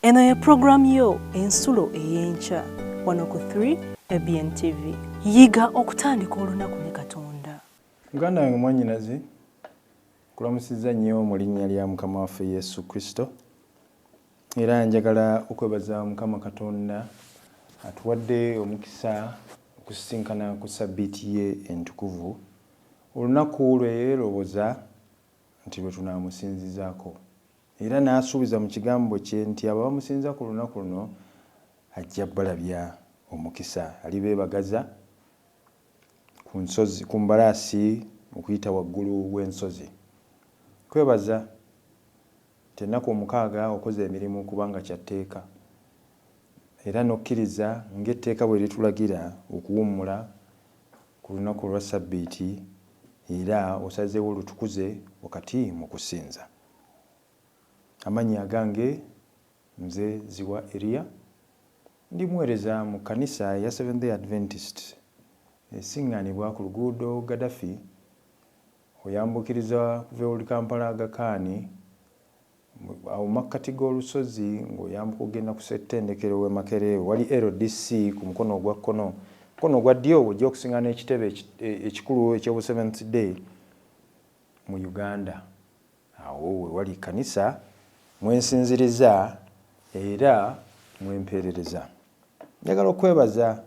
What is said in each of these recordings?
Eno ye program yo ensulo ey'enkya wano ku 3 ABN TV. Yiga okutandika olunaku ne Katonda. Muganda wange mwannyinaze, kulamusizza nnyo mu linnya lya Mukama waffe Yesu Kristo. Era njagala okwebaza Mukama Katonda atuwadde omukisa okusisinkana ku sabbiiti ye entukuvu. Olunaku lwe yeeroboza nti lwe tunaamusinzizaako. Era n'asuubiza mu kigambo kye nti abo bamusinza ku lunaku luno ajja balabya omukisa. Alibeebagaza ku nsozi, ku mbalaasi okuyita waggulu w'ensozi. Kwebaza nti ennaku omukaaga okoze emirimu kubanga kya tteeka. Era n'okkiriza ng'etteeka bwe litulagira okuwummula ku lunaku lwa sabbiiti, era osazeewo lutukuze wakati mu kusinza. Amannya agange nze Ziwa Elia, ndi muweereza mu kkanisa ya Seventh Day Adventist esiŋŋaanibwa ku luguudo Gaddafi oyambukiriza kuva eri Kampala Agakaani awo makkati g'olusozi ng'oyambuka ogenda ku ssettendekero w'e Makerere wali LDC ku mukono ogwa kkono. Mukono ogwa ddyo ojja okusiŋŋaana ekitebe ekikulu eky'obu Seventh Day mu Uganda. Awo we wali kkanisa mwensinziriza era mwempeerereza. Njagala okwebaza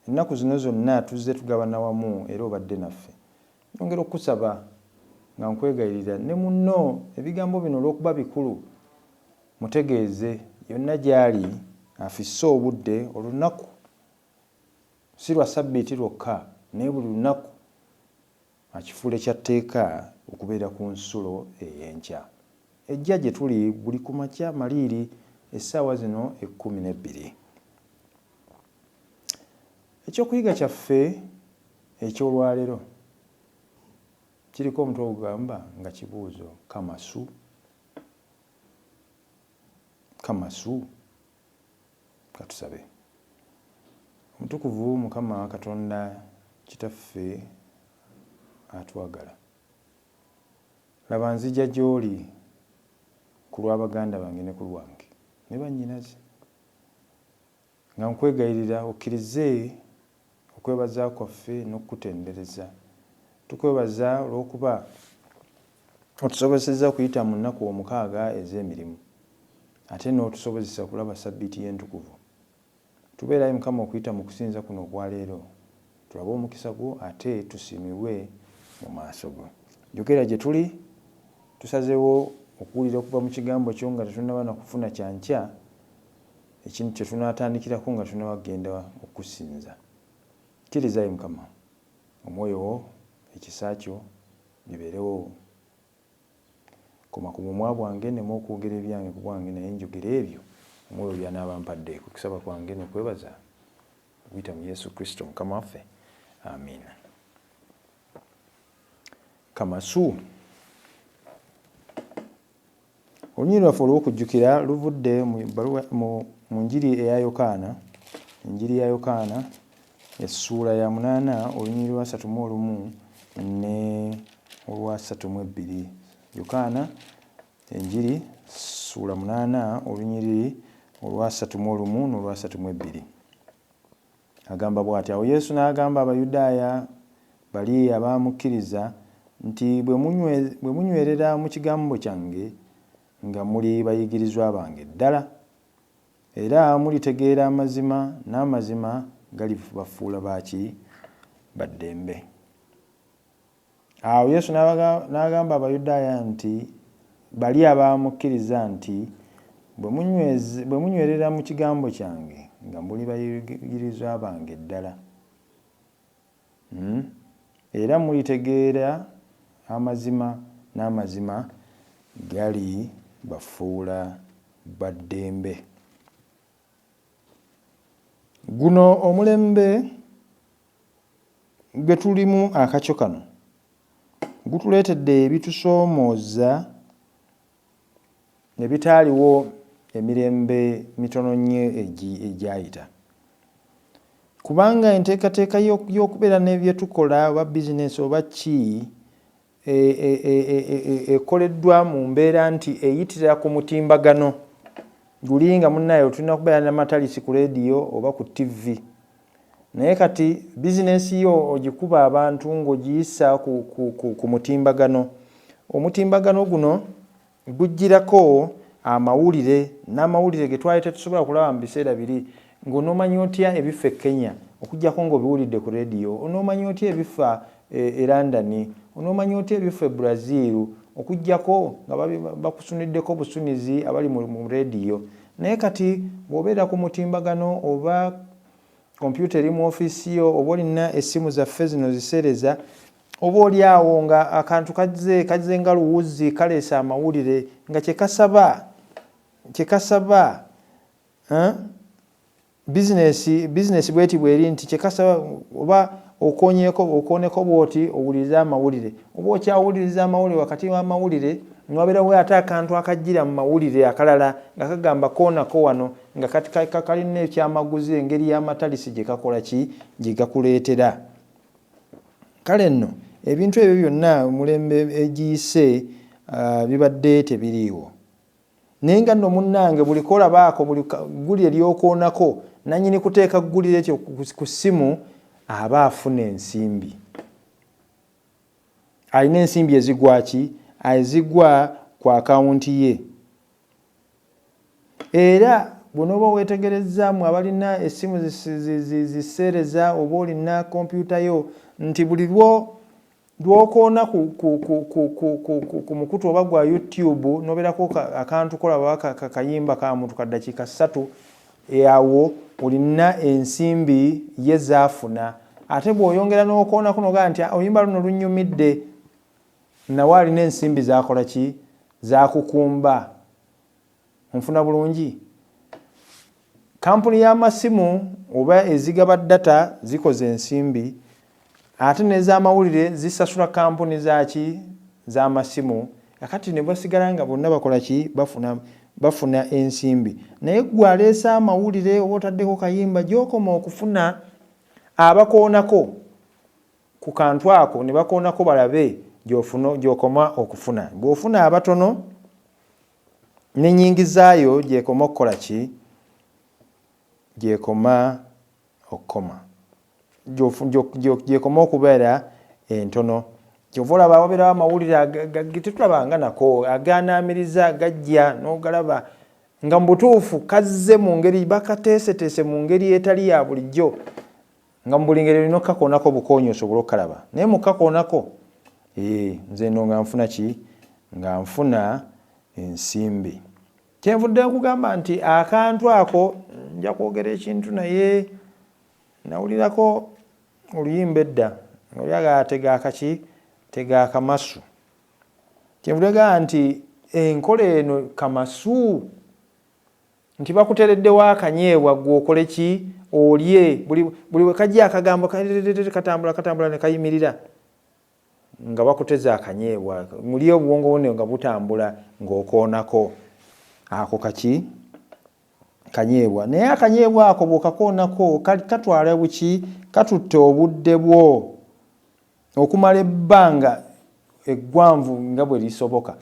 ennaku zino zonna tuzze tugabana wamu era obadde naffe. Nyongera okusaba nga nkwegayirira ne munno ebigambo bino olw'okuba bikulu mutegeeze yonna gy'ali afisse obudde olunaku si lwa sabbiiti lwokka naye buli lunaku akifuula ekya tteeka okubeera ku nsulo ey'enkya. Ejja gye tuli buli ku makya maliiri essaawa zino 12. Ekyokuyiga kyaffe eky'olwaleero kiriko omutwe ogugamba nga kibuuzo Kamasu. Kamasu. Katusabe. Omutukuvu Mukama Katonda Kitaffe atwagala. Laba nzija gy'oli ku lw'abaganda bange ne ku lwange ne bannyinaze. Nga nkwegayirira okkirize okwebaza kwaffe n'okutendereza. Tukwebaza olw'okuba otusobozesezza okuyita mu nnaku omukaaga ez'emirimu ate n'otusobozesa okulaba sabbiiti y'entukuvu. Tubeerayo Mukama okuyita mu kusinza kuno okwaleero. Tulabe omukisa gwo ate tusiimibwe mu maaso go. Jjukira gye tuli tusazeewo okuwulira okuva mu kigambo kyo nga tetunnaba na kufuna kyankya ekintu kye tunaatandikirako nga tunnaba kugenda okusinza. Kkirizayo Mukama omwoyo wo ekisa kyo bibeerewo. Koma ku mumwa bwange nneme okwogera ebyange ku bwange naye njogera ebyo omwoyo by'anaaba ampadde. Ku kusaba kwange n'okwebaza okuyita mu Yesu Kristo Mukama waffe. Amiina. Kamasu. Olunyiri lwaffe olw'okujjukira luvudde mu njiri eya Yokaana. Enjiri ya Yokaana essuula ya 8 olunyiri lwa 31 ne olwa 32. Yokaana enjiri ssuula 8 olunyiri olwa 31 n'olwa 32. Agamba bw'ati: awo Yesu n'agamba Abayudaaya bali abaamukkiriza nti bwe munywerera mu kigambo kyange nga muli bayigirizwa bange ddala, era mulitegeera amazima, n'amazima galibafuula baaki baddembe. Awo Yesu n'agamba Abayudaaya nti bali abaamukkiriza nti bwe munywerera mu kigambo kyange nga muli bayigirizwa bange ddala, era mulitegeera amazima, n'amazima gali bafuula baddembe. Guno omulembe gwe tulimu akakyo kano gutuleetedde ebitusoomooza ebitaaliwo emirembe mitono nnyo egyayita. Kubanga enteekateeka y'okubeera n'ebyetukola oba bizinesi oba ki ekoleddwa mu mbeera nti eyitira ku mutimbagano gulinga munnayo tulina kubeera n'amatalisi ku radio oba ku TV. Naye kati bizinesi yo ogikuba abantu ng'ogiyisa ku mutimbagano. Omutimbagano guno gujjirako amawulire, n'amawulire ge twali tetusobola kulaba mu biseera biri. Ng'onoomanyi otya ebifa e Kenya okuggyako ng'obiwulidde ku radio? Onoomanyi otya ebifa e London? Onoomanyi otya ebifa e Brazil okuggyako nga bakusuniddeko busunizi abali mu radio? Naye kati bw'obeera ku mutimbagano oba kompyuta eri mu ofiisi yo oba olina essimu zaffe zino ziseereza, oba oli awo nga akantu kazze nga luwuzi kaleesa amawulire nga kyekasaba bizinesi bweti bweri nti kyekasaba oba okooneko bwoti owuliriza amawulire, oba okyawuliriza amawulire wakati w'amawulire nwabeerawo ate akantu akajjira mu mawulire akalala nga kagamba koonako wano nga kalina ekyamaguzi engeri y'amatalisi gye kakola ki gye gakuleetera. Kale nno ebintu ebyo byonna mulembe egiyise bibadde tebiriiwo. Naye nga nno munnange buli kolabaako buli ggulire ly'okoonako nannyini kuteeka ggulire ekyo ku ssimu aba afuna ensimbi. Alina ensimbi ezigwa ki? Azigwa ku akawunti ye. Era bw'onooba weetegerezaamu abalina essimu ziseereza oba olina kompyuta yo nti buli lw'okoona ku mukutu oba gwa YouTube n'obeerako akantu kolaba kayimba ka muntu ka ddakiika 3 awo olina ensimbi ye zaafuna. Ate bw'oyongera n'okoona kuno gaa nti oluyimba luno lunnyumidde, nawe alina ensimbi zakola ki? Zakukumba. Onfuna bulungi? Kampuni y'amasimu oba ezigaba data zikoze ensimbi, ate n'ez'amawulire zisasula kampuni zaki? Z'amasimu. Kakati ne basigala nga bonna bakola ki? Bafuna ensimbi. Naye gwe aleesa amawulire oba otaddeko kayimba gy'okoma okufuna abakoonako ku kantu ako ne bakoonako balabe gy'okoma okufuna. Bw'ofuna abatono n'ennyingi zaayo gy'ekoma okukola ki? Gy'ekoma okukoma. Gy'ekoma okubeera entono. Kyova olaba wabeerawo amawulire tetulabanga nako agaanaamiriza gajja n'ogalaba nga mu butuufu kazze mu ngeri bakateeseteese mu ngeri etali ya bulijjo, nga mu buli ngeri olina okukakoonako bukoonyi osobole okukalaba. Naye mu kukakoonako nze nno nga nfuna ki? Nga nfuna ensimbi. Kyenvudde okugamba nti akantu ako nja kwogera ekintu naye nawulirako oluyimba edda oli agatega akaki? Tega Kamasu. Kyenvudde gamba nti enkola eno Kamasu nti bakuteereddewo akanyeebwa gwe okole ki? Olye. Buli we kajja akagambo katambula ne kayimirira nga bakuteze akanyeebwa. Muli obwongo bwone nga butambula ng'okoonako ako kaki? Kanyeebwa. Naye akanyeebwa ako bw'okakoonako katwala buki? Katutte obudde bwo okumala ebbanga eggwanvu nga bwe lisoboka.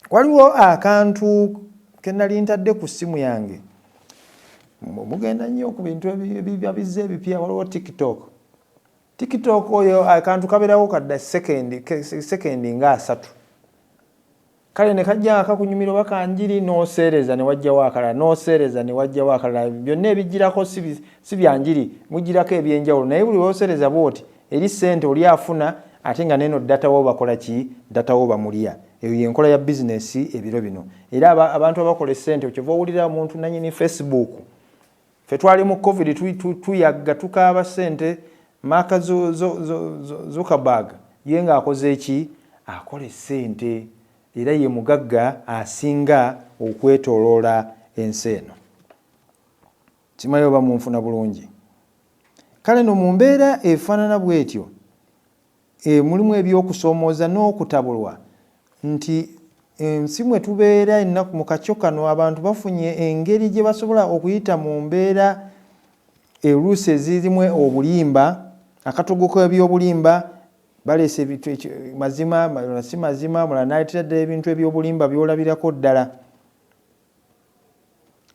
Waliwo akantu ke nali ntadde ku ssimu yange. Mugenda nnyo ku bintu ebibizze ebipya. Waliwo TikTok oyo akantu kabeerawo kadda sekendi nga 3. Kale ne kajja kakunyumira oba kanjiri n'oseereza ne wajjawo akalala, n'oseereza ne wajjawo akalala. Byonna ebijjirako si byanjiri, mujjirako ebyenjawulo. Naye buli lw'oseereza bw'oti eri ssente oli afuna ate nga neno data wo bakola ki? Data wo bamulya. Eyo y'enkola ya bizinesi ebiro bino. Era abantu abakola essente kyova owulira omuntu nannyini Facebook. Ffe twali mu COVID tuyagga tukaaba ssente. Mark Zuckerberg ye ng'akoze eki? Akola essente. Era ye mugagga asinga okwetooloola ensi eno. Simanyi oba munfuna bulungi. Kale no mu mbeera efaanana bw'etyo mulimu ebyokusoomooza n'okutabulwa nti ensi mwe tubeera ennaku mu kacyo kano abantu bafunye engeri gye basobola okuyita mu mbeera oluusi ezirimu obulimba, akatogo k'ebyobulimba baleese ebintu mazima, si mazima, mulala n'aleetera ddala ebintu ebyobulimba by'olabirako ddala.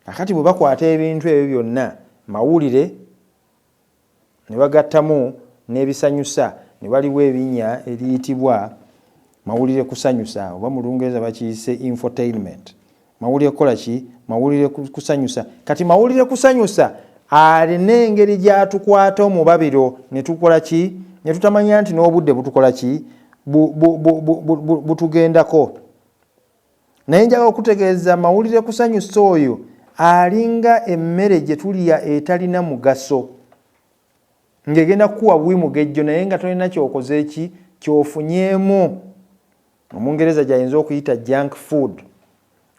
akati bwe bakwata ebintu ebyo byonna mawulire ne bagattamu n'ebisanyusa ne waliwo ebinnya eriyitibwa mawulire kusanyusa oba mu Lungereza bakiyise infotainment. Mawulire kukola ki? Mawulire kusanyusa. Kati mawulire kusanyusa alina engeri gy'atukwata omubabiro ne tukola ki? Ne tutamanya nti n'obudde butukola ki? Butugendako. Naye njagala okutegeeza mawulire kusanyusa oyo alinga emmere gye tulya etalina mugaso ng'egenda kukuwa bwimugejjo naye nga tolina kyokoze eki kyofunyeemu. Omungereza gy'ayinza okuyita junk food.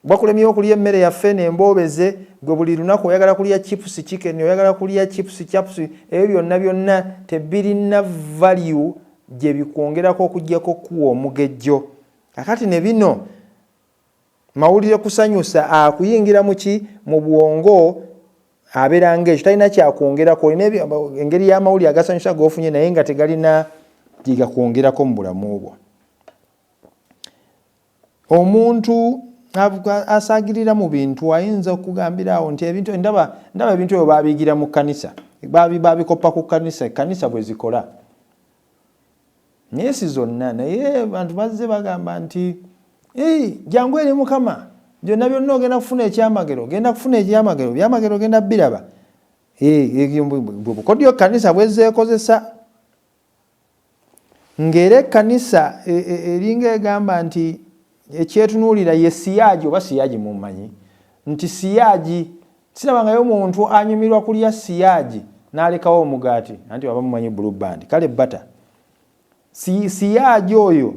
Bakulemye okulya emmere yaffe n'emboobeze gwe buli lunaku oyagala kulya chips chicken, oyagala kulya chips chaps, ebyo byonna tebirina value gye bikwongerako okuggyako kuwa omugejjo. Kakati ne bino mawulire kusanyusa akuyingira muki mu bwongo abeera ng'ekyo talina kyakwongerako. Engeri y'amawulire agasanyusa g'ofunye naye nga tegalina gigakwongerako mu bulamu bwo. Omuntu asaagirira mu bintu ayinza okugambira awo nti ebintu ndaba ebintu ebyo baabiyigira mu kkanisa, baabikoppa ku kkanisa bwe zikola. Naye si zonna, naye abantu bazze bagamba nti jangu eri Mukama byonna byonna ogenda kufuna ekyamagero, ogenda kufuna ekyamagero, byamagero ogenda biraba. Bukodyo kkanisa bwezeekozesa. Ng'era ekkanisa eringa egamba nti ekyetunuulira ye siyaaji oba siyaaji mumanyi nti siyaaji sirabangayo omuntu anyumirwa kulya siyaaji n'alekawo omugaati anti waba mumanyi blue band kale bata siyaaji oyo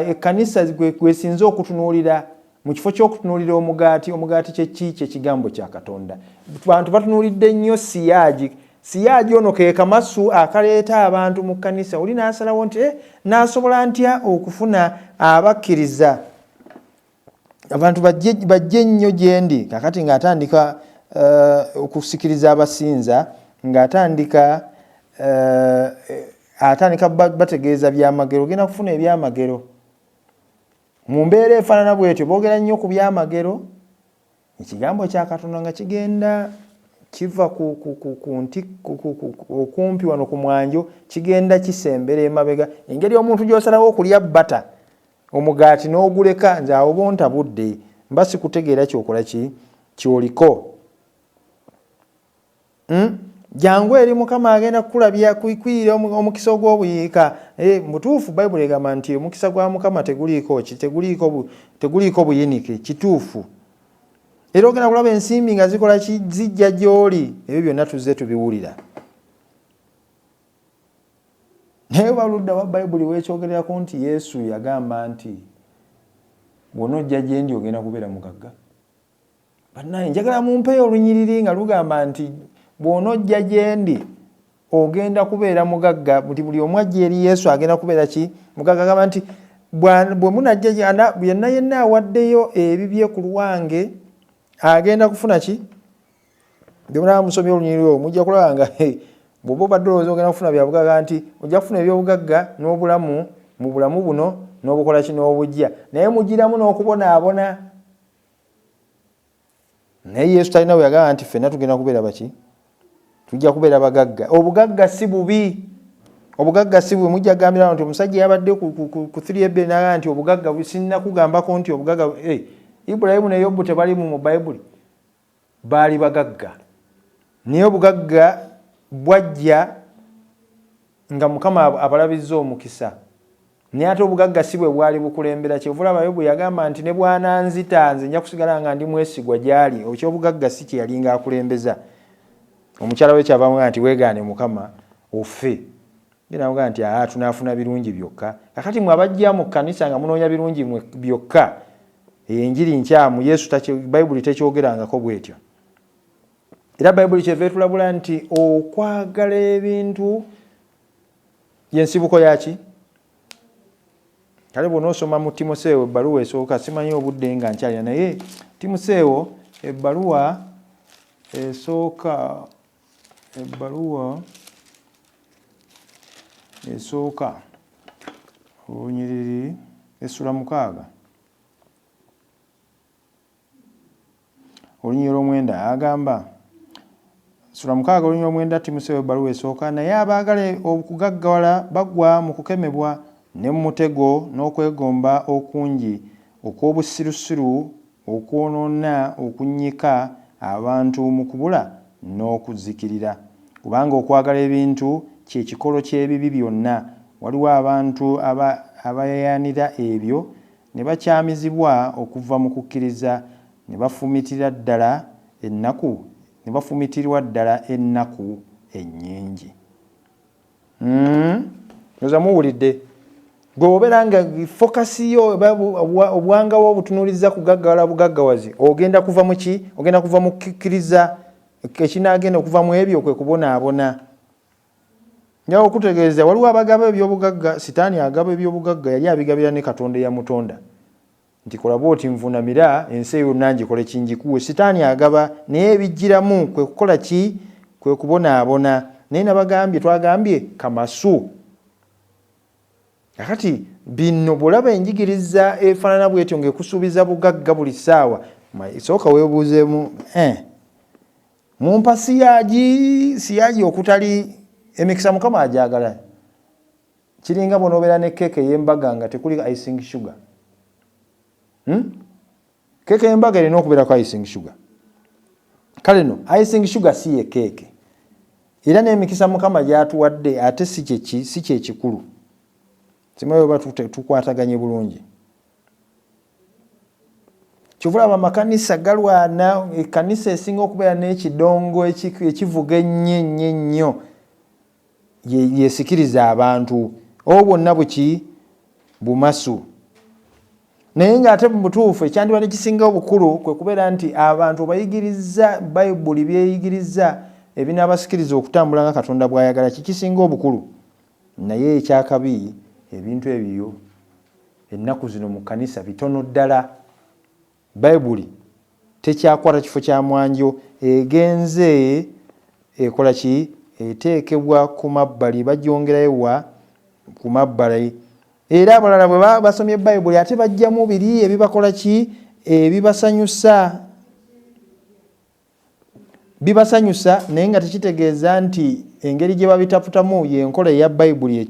ekkanisa kwesinza okutunuulira mu kifo ky'okutunuulira omugaati kye kigambo kya Katonda. Abantu batunuulidde nnyo siyaaji ono ke Kamasu akaleeta abantu mu kkanisa. Oli n'asalawo nti n'asobola ntya okufuna abakkiriza abantu bajje nnyo gye ndi. Kakati ng'atandika okusikiriza abasinza, ng'atandika bategeeza byamagero, ogenda kufuna ebyamagero. Mu mbeera efaanana bw'etyo boogera nnyo ku byamagero, ekigambo kya Katonda nga kigenda kiva okumpi wano ku mwanjo kigenda kisembera emabega. Engeri omuntu gy'osalawo okulya bata omugaati n'oguleka nze awo bontabudde mba sikutegeera kyokola kyoliko. Jangu eri Mukama agenda kukulabya kuyikwira omukisa ogw'obuyiika. Mutuufu Bayibuli egamba nti omukisa gwa Mukama teguliiko buyinike, kituufu. Era ogenda kulaba ensimbi nga zikola zijja gy'oli. Ebyo byonna tuzze tubiwulira. Naye waludda wa Bayibuli weekyogererako nti Yesu yagamba nti bw'onojja gye ndi ogenda kubeera mugagga. Bannaye njagala mumpeeyo olunyiriri nga lugamba nti bw'onojja gye ndi ogenda kubeera mugagga. Buli omu ajja eri Yesu agenda kubeera ki? Mugagga. Agamba nti bwe munajja yenna awaddeyo ebibye ku lwange agenda kufuna ki? Bwe munaba musomye olunyiriri olwo mujja kulaba nga bw'oba obadde olowooza ogenda kufuna bya bugagga nti ojja kufuna ebyobugagga n'obulamu mu bulamu buno n'obukola ki n'obujja, naye mugiramu n'okubonaabona. Naye Yesu talina bwe yagamba nti ffenna tugenda kubeera baki? Tujja kubeera bagagga. Obugagga si bubi. Obugagga si bubi. Mujja kugambira nti omusajja yabadde ku 3 n'agamba nti obugagga sinna kugambako nti obugagga Ibulayimu ne Yobu tebalimu mu Bayibuli, baali bagagga. Naye obugagga bwajja nga Mukama abalabizza omukisa. Naye ate obugagga si bwe bwali bukulembera. Kyevulaba Yobu yagamba nti ne bwananzita nze nja kusigala nga ndi mwesigwa gy'ali. Ekyobugagga si kye yali ng'akulembeza. Omukyala we kyavaamu nti weegaane Mukama offe. Ye n'amugamba nti tunaafuna birungi byokka. Kakati mwe abajja mu kkanisa nga munoonya birungi byokka, enjiri nkyamu. Yesu Bayibuli tekyogerangako bw'etyo. Era Bayibuli kyeva etulabula nti okwagala ebintu y'ensibuko yaki? Kale bw'onoosoma mu Timoseewo ebbaluwa esooka, simanyi obudde nga nkyalira, naye Timoseewo ebbaluwa esooka olunyiriri essula 6. olunyiro olw'omwenda agamba sura 6 olunyiro olw'omwenda Timoseewo ebbaluwa esooka naye abaagala okugaggawala bagwa mu kukemebwa ne mu mutego n'okwegomba okungi okw'obusirusiru okwonoona okunnyika abantu mu kubula n'okuzikirira kubanga okwagala ebintu kye kikolo ky'ebibi byonna waliwo abantu abayayanira ebyo ne bakyamizibwa okuva mu kukkiriza ne bafumitirwa ddala ennaku ennyingi. Oza muwulidde gwe obeera nga fokasi yo obwangawo obutunuuliza kugaggawala bugaggawazi ogenda kuva mu ki? Ogenda kuva mu kukkiriza ekinaagenda okuva mu ebyo kwe kubonaabona. Njawo okutegeeza waliwo abagaba ebyobugagga, sitaani agaba ebyobugagga yali abigabira ne Katonda eyamutonda nti kola bw'oti nvunamira ensi yonna ngikole kingikuwe. Sitaani agaba naye ebijjiramu kwe kukola ki? Kwe kubonaabona. Naye nabagambye twagambye Kamasu. Kakati bino bw'olaba enjigiriza efaanana bw'etyo ng'ekusuubiza bugagga buli ssaawa sooka weebuuzeemu mumpa siyaagi okutali emikisa Mukama agyagala. Kiringa bw'onoobeera ne keeke y'embaga nga tekuli icing sugar. Keeke y'embaga erina okubeerako icing sugar. Kale no icing sugar si ye keeke. Era n'emikisa Mukama gy'atuwadde ate si kye kikulu. Simanyi oba tukwataganye bulungi. Kyova olaba amakanisa galwana, ekkanisa esinga okubeera n'ekidongo ekivuga ennyo yesikiriza abantu. Obwo bwonna buki? Bumasu. Naye ng'ate mu butuufu ekyandibadde kisinga obukulu kwe kubeera nti abantu bayigiriza Bayibuli byeyigiriza ebinaabasikiriza okutambula nga Katonda bw'ayagala kikisinga obukulu. Naye ekyakabi ebintu ebyo ennaku zino mu kkanisa bitono ddala. Bayibuli tekyakwata kifo kya mwanjo, egenze ekola ki? Eteekebwa ku mabbali, bagyongerayo ku mabbali. Era abalala bwe baba basomye Bayibuli ate bajjamu biri ebibakola ki? Ebibasanyusa. Bibasanyusa naye nga tekitegeeza nti engeri gye babitaputamu y'enkola eya Bayibuli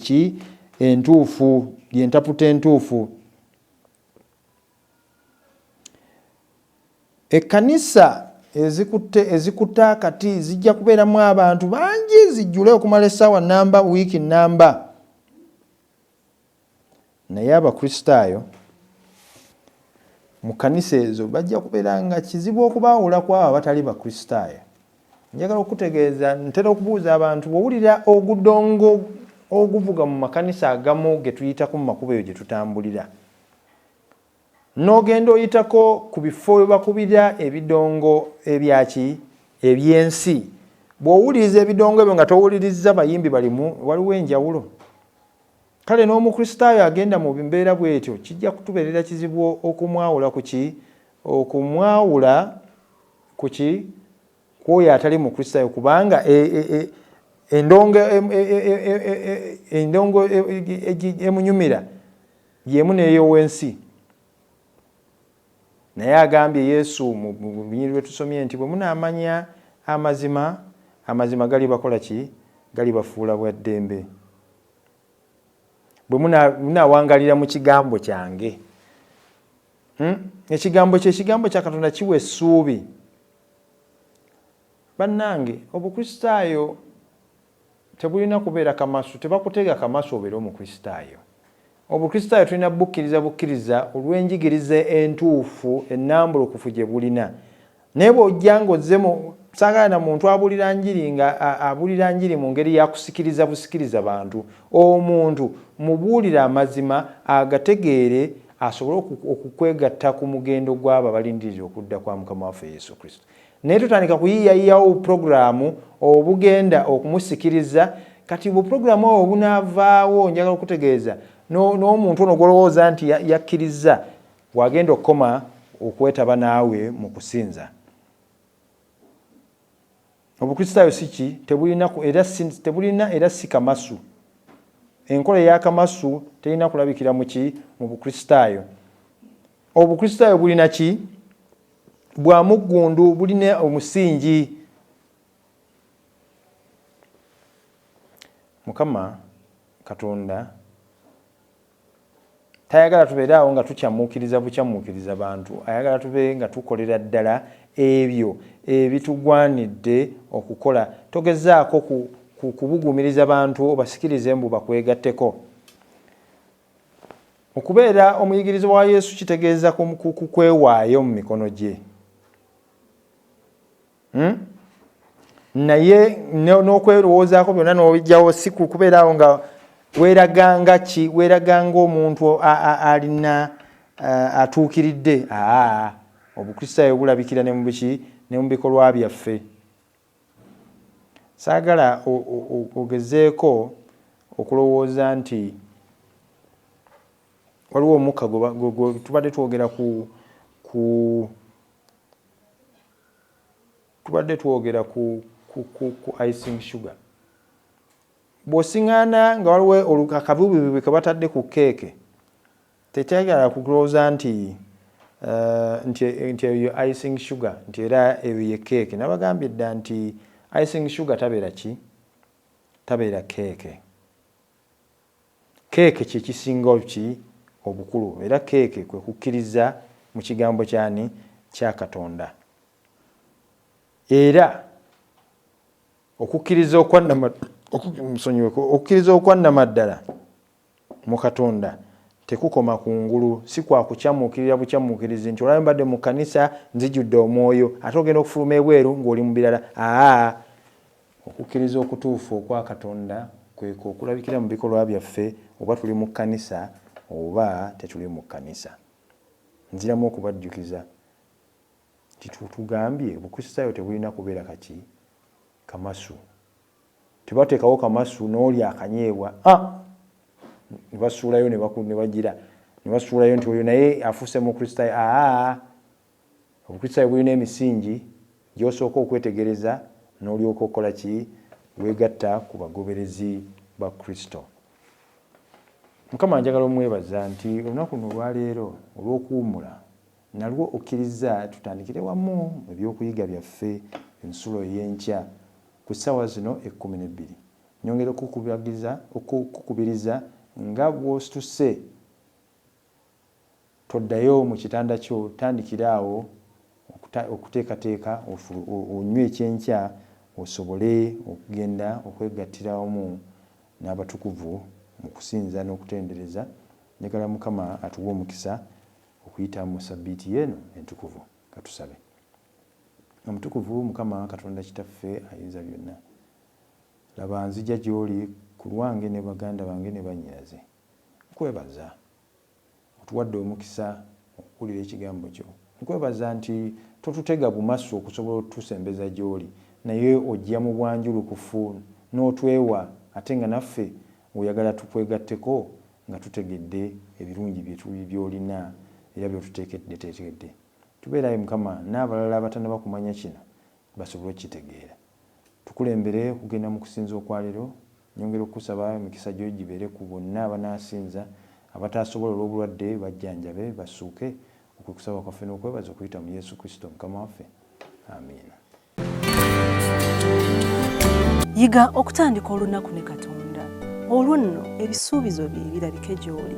entuufu, y'entaputa entuufu. Ekkanisa ezikutte akati zijja kubeeramu abantu bangi zijjule okumala essaawa nnamba, wiiki nnamba. Naye Abakristaayo mu kkanisa ezo bajja kubeera nga kizibu okubaawula ku abo abatali Bakristaayo. Njagala okutegeeza, ntera okubuuza abantu bw'owulira ogudongo oguvuga mu makanisa agamu ge tuyitako mu makubo eyo gye tutambulira, n'ogenda oyitako ku bifo bye bakubira ebidongo ebyensi, bw'owuliriza ebidongo ebyo nga towulirizza bayimbi balimu, waliwo enjawulo. Kale n'Omukristaayo agenda mu mbeera bw'etyo kijja kutubeerera kizibu okumwawula ku ki? Okumwawula ku ki? Kwoyo atali Mukristaayo, kubanga endongo emunyumira y'emu n'ey'owensi. Naye agambye Yesu mu lunyiriri lwe tusomye nti bwe munaamanya amazima, amazima galibakola ki? Galibafuula bwa ddembe. Bwe munaawangalira mu kigambo kyange. Ekigambo kya Katonda kiwa essuubi. Bannange, Obukristaayo tebulina kubeera Kamasu, tebakuteega Kamasu obeere Omukristaayo. Obukristaayo tulina bukkiriza olw'enjigiriza entuufu ennambulukufu gye bulina. Naye bw'ojja ng'ozzemu, saagala na muntu abulira njiri nga abulira njiri mu ngeri ya kusikiriza busikiriza bantu. Omuntu mubuulira amazima agategeere asobole okukwegatta ku mugendo gw'abo abalindirira okudda kwa Mukama waffe Yesu Kristo. Naye tutandika kuyiyayiyawo puroguramu obugenda okumusikiriza. Kati bwe puroguramu obwo bunaavaawo, njagala okutegeeza n'omuntu ono gw'olowooza nti yakkiriza bw'agenda okukoma okwetaba naawe mu kusinza. Obukristaayo si ki? Tebulina era si Kamasu. Enkola eya Kamasu terina kulabikira mu ki? Mu Bukristaayo. Obukristaayo bulina ki? bwa muggundu bulina omusingi. Mukama Katonda tayagala tubeerawo nga bukyamuukiriza bantu, ayagala tube nga tukolera ddala ebyo ebitugwanidde okukola. Togezaako kubugumiriza bantu obasikirize mbu bakwegatteko. Okubeera omuyigiriza wa Yesu kitegeeza kwewaayo mu mikono gye. Naye n'okwerowoozaako byonna n'obijjawo si kubeerawo nga weeraganga ki, weeraganga omuntu alina atuukiridde. Obukristaayo bulabikira ne mu biki, ne mu bikolwa byaffe. Saagala ogezeeko okulowooza nti waliwo omukka tubadde twogera ku icing sugar. Bw'osiŋŋaana nga waliwo akabubibubi ke batadde ku keeke, tekyagala kulowooza nti eyo icing sugar, nti era eyo ye keeke. Nabagambye dda nti icing sugar tabeera ki? Tabeera keeke. Keeke kye kisinga ki? Obukulu. Era keeke kwe kukkiriza mu kigambo kyani? Kya Katonda. Era okukkiriza okwannamaddala mu Katonda tekukoma kungulu, si kwa kukyamuukirira bukyamuukirizi nti olaba mbadde mu kkanisa nzijjudde omwoyo ate ogenda okufuluma ebweru ng'oli mu birala. Okukkiriza okutuufu okwa Katonda kweko okulabikira mu bikolwa byaffe, oba tuli mu kkanisa oba tetuli mu kkanisa. Nziramu okubajjukiza nti tugambye obukristaayo tebulina kubeera kaki? Kamasu. Tebateekawo kamasu n'oli akanyeebwa ne basuulayo ne bagira ne basuulayo nti oyo naye afuuse mu kristaayo. Obukristaayo bulina emisingi gy'osooka okwetegereza n'olyoka okola ki? Weegatta ku bagoberezi ba Kristo. Mukama njagala omwebaza nti olunaku luno olwaleero olw'okuwummula nalwo okkiriza tutandikire wamu ebyokuyiga byaffe ensulo y'enkya ku ssaawa zino 12. Nyongera okukubiriza nga bw'osituse toddayo mu kitanda kyo, tandikira awo okuteekateeka onywe ekyenkya osobole okugenda okwegattira wamu n'abatukuvu mu kusinza n'okutendereza. Njagala Mukama atuwe omukisa okuyita mu sabbiiti yeeno entukuvu. Katusabe. Omutukuvu Mukama Katonda Kitaffe ayinza byonna, laba nzija gy'oli ku lwange ne baganda bange ne bannyinaze. Nkwebaza otuwadde omukisa okuwulira ekigambo kyo. Nkwebaza nti totutega bumasu okusobola otusembeza gy'oli, naye ojja mu bwanjulukufu n'otwewa ate nga naffe oyagala tukwegatteko nga tutegedde ebirungi by'olina era by'otuteekedde. Tubeerayo Mukama n'abalala abatannaba kumanya kino basobole okukitegeera. Tukulembere okugenda mu kusinza okwaleero. Nyongera okusaba emikisa gyo gibeere ku bonna abanaasinza, abataasobola olw'obulwadde bajjanjabe basuuke. Okusaba kwaffe n'okwebaza okuyita mu Yesu Kristo Mukama waffe. Amiina. Yiga okutandika olunaku ne Katonda. Olwo nno ebisuubizo bye birabike gy'oli.